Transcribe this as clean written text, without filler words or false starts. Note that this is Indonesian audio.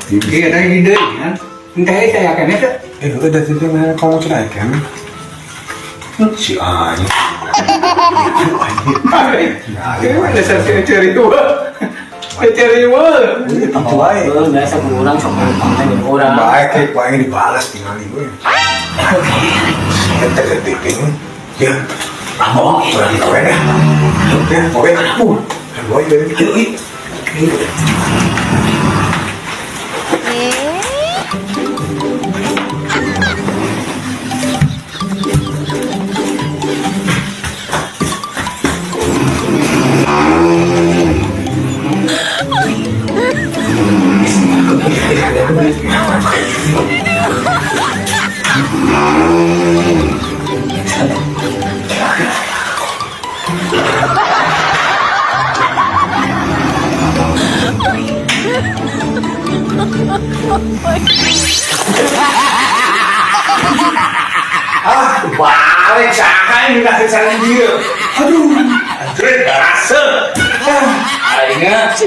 Iya, ada ide kan. Entah saya akan itu. Udah jadi mana kamu cerai kan? Si Ani. Ada saya cari dua. Saya cari dua. Itu baik. Biasa kurang sama konten orang. Baik, kayak gua yang dibalas tinggal gue. Kita ketik ini. Ya. Oh, sudah dikawin ya. Ya, oke. Gue jadi. Balik sahan udah kesana dia. Aduh, Andre rasa. Ingat.